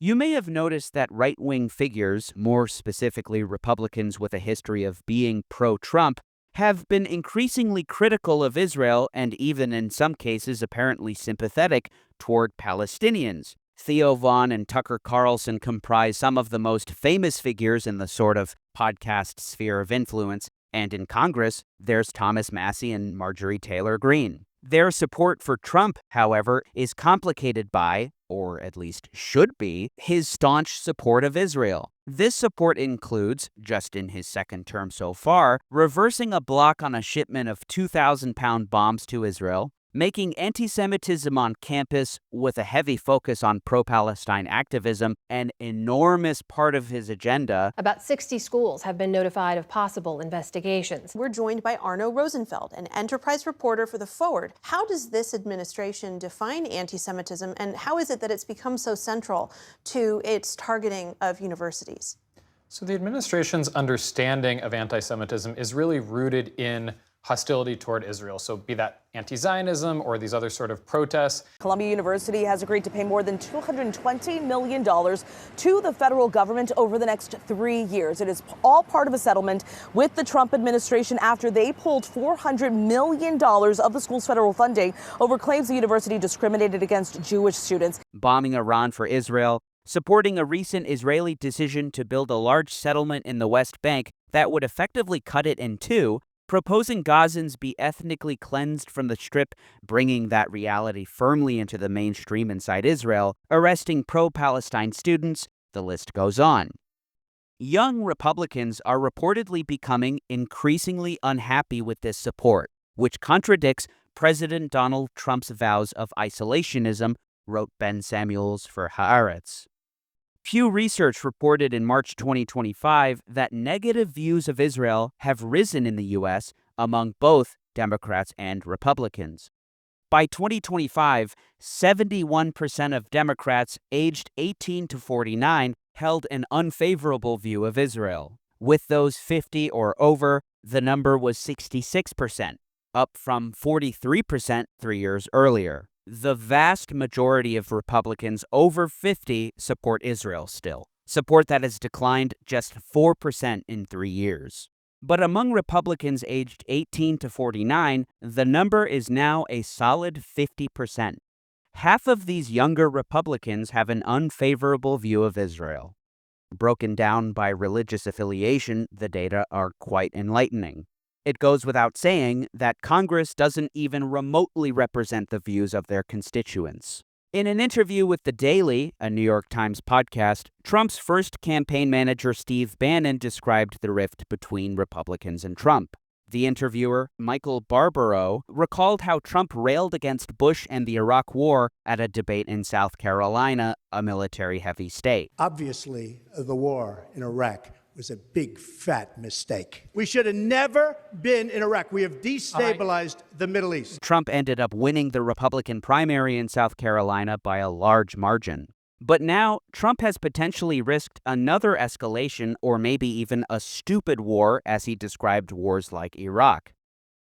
You may have noticed that right wing figures, more specifically Republicans with a history of being pro Trump, have been increasingly critical of Israel and even in some cases apparently sympathetic toward Palestinians. Theo Vaughn and Tucker Carlson comprise some of the most famous figures in the sort of podcast sphere of influence, and in Congress, there's Thomas Massie and Marjorie Taylor Greene. Their support for Trump, however, is complicated by, or at least should be, his staunch support of Israel. This support includes, just in his second term so far, reversing a block on a shipment of 2,000-pound bombs to Israel, making anti-Semitism on campus with a heavy focus on pro-Palestine activism an enormous part of his agenda. About 60 schools have been notified of possible investigations. We're joined by Arno Rosenfeld, an enterprise reporter for The Forward. How does this administration define anti-Semitism, and how is it that it's become so central to its targeting of universities? So the administration's understanding of anti-Semitism is really rooted in hostility toward Israel. So be that anti-Zionism or these other sort of protests. Columbia University has agreed to pay more than $220 million to the federal government over the next 3 years. It is all part of a settlement with the Trump administration after they pulled $400 million of the school's federal funding over claims the university discriminated against Jewish students. Bombing Iran for Israel, supporting a recent Israeli decision to build a large settlement in the West Bank that would effectively cut it in two, proposing Gazans be ethnically cleansed from the Strip, bringing that reality firmly into the mainstream inside Israel, arresting pro-Palestine students, the list goes on. Young Republicans are reportedly becoming increasingly unhappy with this support, which contradicts President Donald Trump's vows of isolationism, wrote Ben Samuels for Haaretz. Pew Research reported in March 2025 that negative views of Israel have risen in the U.S. among both Democrats and Republicans. By 2025, 71% of Democrats aged 18 to 49 held an unfavorable view of Israel. With those 50 or over, the number was 66%, up from 43% 3 years earlier. The vast majority of Republicans over 50 support Israel still, support that has declined just 4% in 3 years. But among Republicans aged 18 to 49, the number is now a solid 50%. Half of these younger Republicans have an unfavorable view of Israel. Broken down by religious affiliation, the data are quite enlightening. It goes without saying that Congress doesn't even remotely represent the views of their constituents. In an interview with The Daily, a New York Times podcast, Trump's first campaign manager Steve Bannon described the rift between Republicans and Trump. The interviewer, Michael Barbaro, recalled how Trump railed against Bush and the Iraq War at a debate in South Carolina, a military-heavy state. Obviously, the war in Iraq was a big, fat mistake. We should have never been in Iraq. We have destabilized the Middle East. Trump ended up winning the Republican primary in South Carolina by a large margin. But now, Trump has potentially risked another escalation or maybe even a stupid war, as he described wars like Iraq.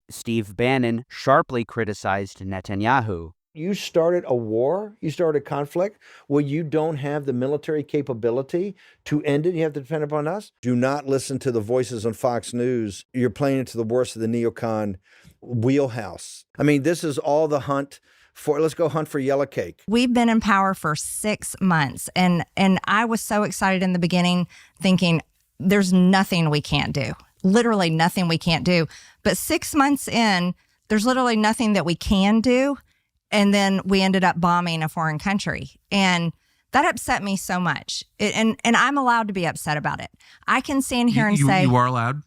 Steve Bannon sharply criticized Netanyahu. You started a war, you started a conflict where you don't have the military capability to end it. You have to depend upon us. Do not listen to the voices on Fox News. You're playing into the worst of the neocon wheelhouse. I mean, this is all the hunt for, let's go hunt for yellow cake. We've been in power for 6 months, and I was so excited in the beginning thinking there's nothing we can't do, literally nothing we can't do. But 6 months in, there's literally nothing that we can do. And then we ended up bombing a foreign country. And that upset me so much. And I'm allowed to be upset about it. I can stand here and say— You are allowed?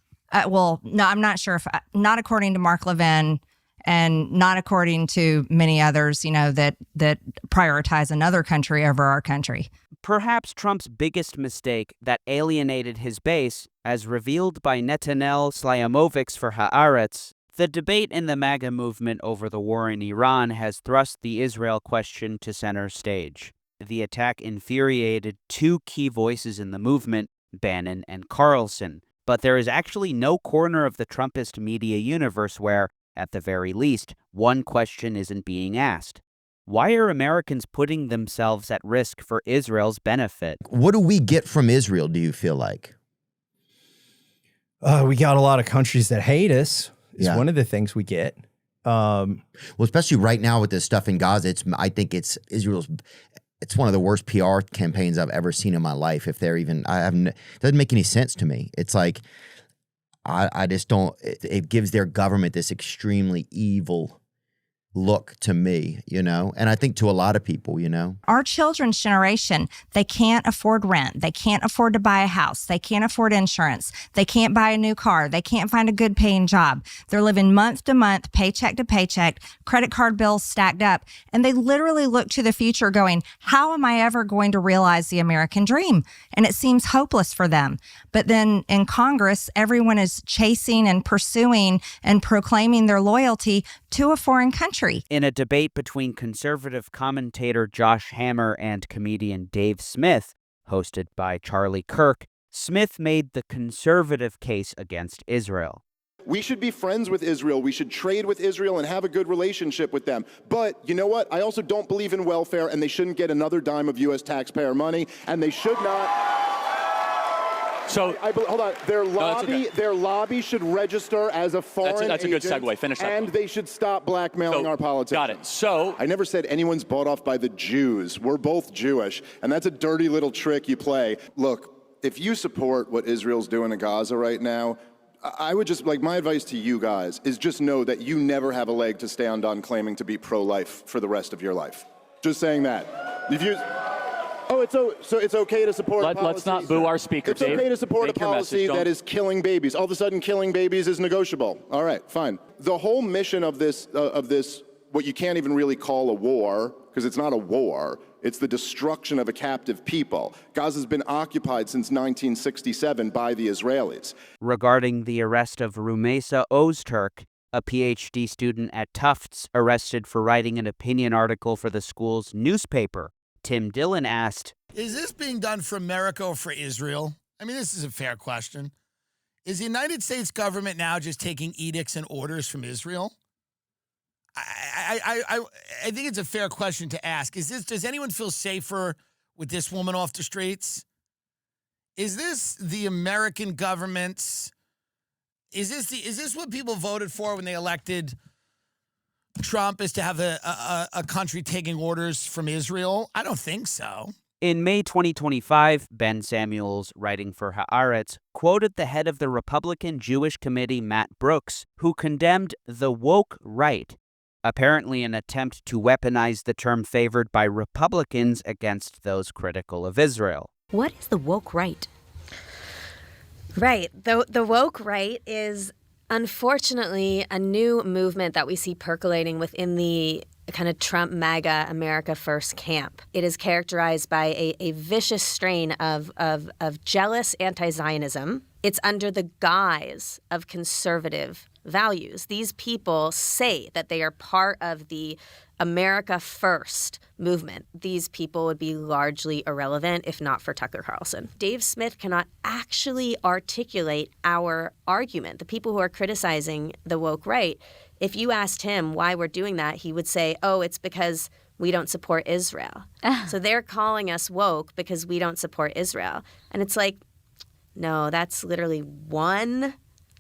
Well, no, I'm not sure if— not according to Mark Levin and not according to many others, that prioritize another country over our country. Perhaps Trump's biggest mistake that alienated his base, as revealed by Netanel Slyamovics for Haaretz, the debate in the MAGA movement over the war in Iran has thrust the Israel question to center stage. The attack infuriated two key voices in the movement, Bannon and Carlson, but there is actually no corner of the Trumpist media universe where, at the very least, one question isn't being asked. Why are Americans putting themselves at risk for Israel's benefit? What do we get from Israel, do you feel like? We got a lot of countries that hate us is Yeah. one of the things we get. Well, especially right now with this stuff in Gaza, I think it's one of the worst PR campaigns I've ever seen in my life. If they're even, it doesn't make any sense to me. It's like, I just don't, it gives their government this extremely evil look to me, you know, and I think to a lot of people, you know. Our children's generation, they can't afford rent. They can't afford to buy a house. They can't afford insurance. They can't buy a new car. They can't find a good paying job. They're living month to month, paycheck to paycheck, credit card bills stacked up. And they literally look to the future going, how am I ever going to realize the American dream? And it seems hopeless for them. But then in Congress, everyone is chasing and pursuing and proclaiming their loyalty to a foreign country. In a debate between conservative commentator Josh Hammer and comedian Dave Smith, hosted by Charlie Kirk, Smith made the conservative case against Israel. We should be friends with Israel. We should trade with Israel and have a good relationship with them. But you know what? I also don't believe in welfare, and they shouldn't get another dime of U.S. taxpayer money, and they should not. So hold on. Their lobby should register as a foreign That's a good agent, segue. Finish that. and they should stop blackmailing our politicians. Got it. So I never said anyone's bought off by the Jews. We're both Jewish, and that's a dirty little trick you play. Look, if you support what Israel's doing in Gaza right now, I would just, my advice to you guys is just know that you never have a leg to stand on claiming to be pro-life for the rest of your life. Just saying that. So it's okay to support a policy. Let's not boo our speaker, It's Dave. okay to support Make a your policy message. that is killing babies. All of a sudden, killing babies is negotiable. All right, fine. The whole mission of this, what you can't even really call a war, because it's not a war, it's the destruction of a captive people. Gaza's been occupied since 1967 by the Israelis. Regarding the arrest of Rumeysa Ozturk, a PhD student at Tufts arrested for writing an opinion article for the school's newspaper, Tim Dillon asked, Is this being done for America or for Israel? I mean, this is a fair question. Is the United States government now just taking edicts and orders from Israel? I think it's a fair question to ask. Does anyone feel safer with this woman off the streets? Is this the American government's? Is this what people voted for when they elected Trump, is to have a country taking orders from Israel? I don't think so. In May 2025, Ben Samuels, writing for Haaretz, quoted the head of the Republican Jewish Committee, Matt Brooks, who condemned the woke right, apparently an attempt to weaponize the term favored by Republicans against those critical of Israel. What is the woke right? Right. The woke right is unfortunately a new movement that we see percolating within the kind of Trump MAGA America First camp. It is characterized by a vicious strain of jealous anti-Zionism. It's under the guise of conservative values. These people say that they are part of the America First movement. These people would be largely irrelevant if not for Tucker Carlson. Dave Smith cannot actually articulate our argument. The people who are criticizing the woke right, if you asked him why we're doing that, he would say, oh, it's because we don't support Israel. So they're calling us woke because we don't support Israel. And it's like, no, that's literally one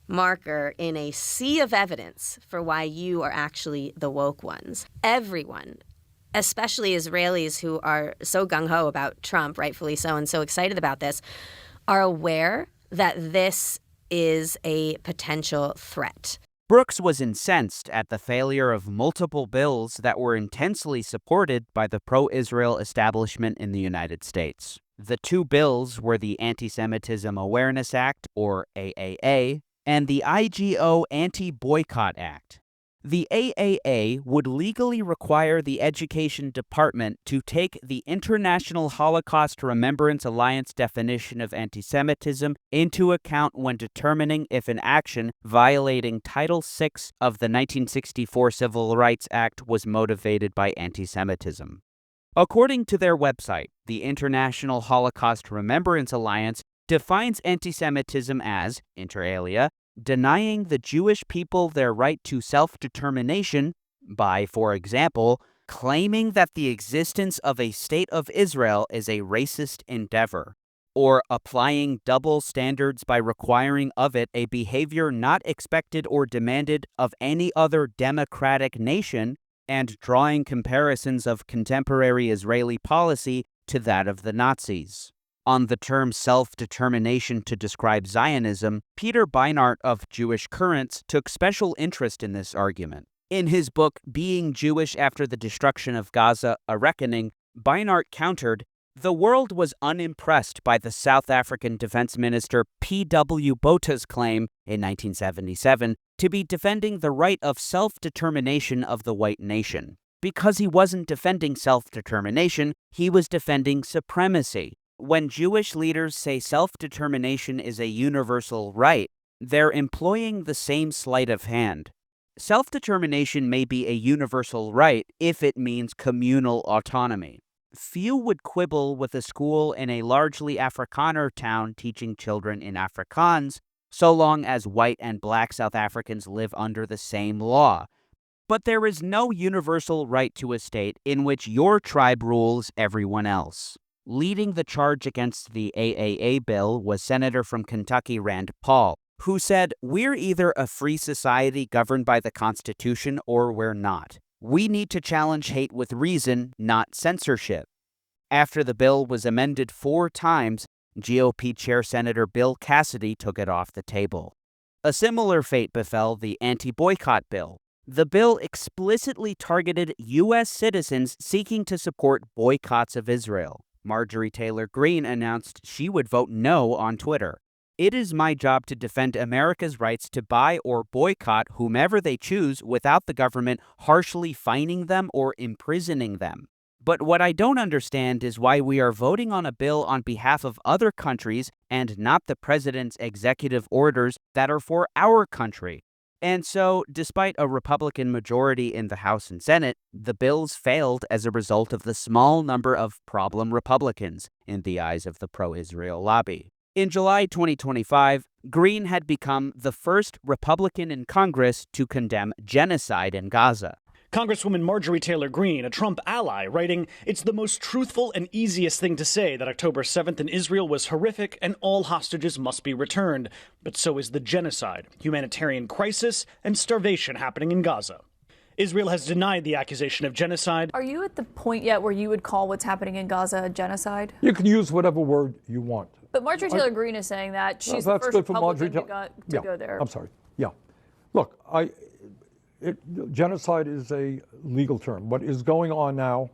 marker in a sea of evidence for why you are actually the woke ones. Everyone, especially Israelis who are so gung-ho about Trump, rightfully so, and so excited about this, are aware that this is a potential threat. Brooks was incensed at the failure of multiple bills that were intensely supported by the pro-Israel establishment in the United States. The two bills were the Anti-Semitism Awareness Act, or AAA, and the IGO Anti-Boycott Act. The AAA would legally require the Education Department to take the International Holocaust Remembrance Alliance definition of anti-Semitism into account when determining if an action violating Title VI of the 1964 Civil Rights Act was motivated by anti-Semitism. According to their website, the International Holocaust Remembrance Alliance defines anti-Semitism as, inter alia, denying the Jewish people their right to self-determination by, for example, claiming that the existence of a state of Israel is a racist endeavor, or applying double standards by requiring of it a behavior not expected or demanded of any other democratic nation, and drawing comparisons of contemporary Israeli policy to that of the Nazis. On the term self-determination to describe Zionism, Peter Beinart of Jewish Currents took special interest in this argument. In his book, Being Jewish After the Destruction of Gaza, A Reckoning, Beinart countered, the world was unimpressed by the South African Defense Minister P.W. Bota's claim in 1977 to be defending the right of self-determination of the white nation. Because he wasn't defending self-determination, he was defending supremacy. When Jewish leaders say self-determination is a universal right, they're employing the same sleight of hand. Self-determination may be a universal right if it means communal autonomy. Few would quibble with a school in a largely Afrikaner town teaching children in Afrikaans, so long as white and black South Africans live under the same law. But there is no universal right to a state in which your tribe rules everyone else. Leading the charge against the AAA bill was Senator from Kentucky Rand Paul, who said, "We're either a free society governed by the Constitution or we're not. We need to challenge hate with reason, not censorship." After the bill was amended 4 times, GOP Chair Senator Bill Cassidy took it off the table. A similar fate befell the anti-boycott bill. The bill explicitly targeted U.S. citizens seeking to support boycotts of Israel. Marjorie Taylor Greene announced she would vote no on Twitter. "It is my job to defend America's rights to buy or boycott whomever they choose without the government harshly fining them or imprisoning them. But what I don't understand is why we are voting on a bill on behalf of other countries and not the president's executive orders that are for our country." And so, despite a Republican majority in the House and Senate, the bills failed as a result of the small number of problem Republicans in the eyes of the pro-Israel lobby. In July 2025, Greene had become the first Republican in Congress to condemn genocide in Gaza. Congresswoman Marjorie Taylor Greene, a Trump ally, writing, "It's the most truthful and easiest thing to say that October 7th in Israel was horrific and all hostages must be returned. But so is the genocide, humanitarian crisis, and starvation happening in Gaza." Israel has denied the accusation of genocide. Are you at the point yet where you would call what's happening in Gaza a genocide? You can use whatever word you want. But Marjorie Taylor Greene is saying that she's the first Republican to go there. I'm sorry. Yeah. Look, genocide is a legal term. What is going on now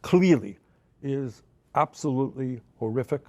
clearly is absolutely horrific.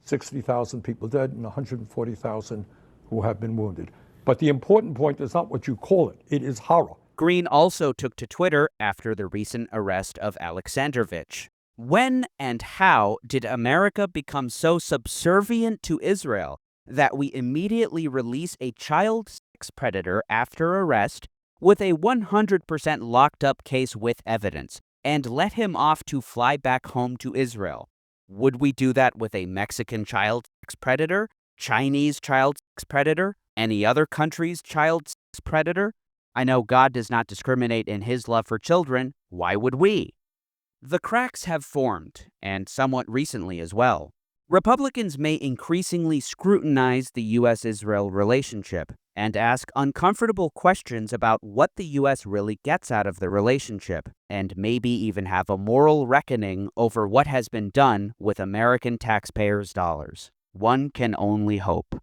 60,000 people dead and 140,000 who have been wounded. But the important point is not what you call it. It is horror. Greene also took to Twitter after the recent arrest of Alexandrovich. When and how did America become so subservient to Israel that we immediately release a child sex predator after arrest with a 100% locked-up case with evidence, and let him off to fly back home to Israel? Would we do that with a Mexican child sex predator, Chinese child sex predator, any other country's child sex predator? I know God does not discriminate in his love for children. Why would we? The cracks have formed, and somewhat recently as well. Republicans may increasingly scrutinize the U.S.-Israel relationship and ask uncomfortable questions about what the U.S. really gets out of the relationship, and maybe even have a moral reckoning over what has been done with American taxpayers' dollars. One can only hope.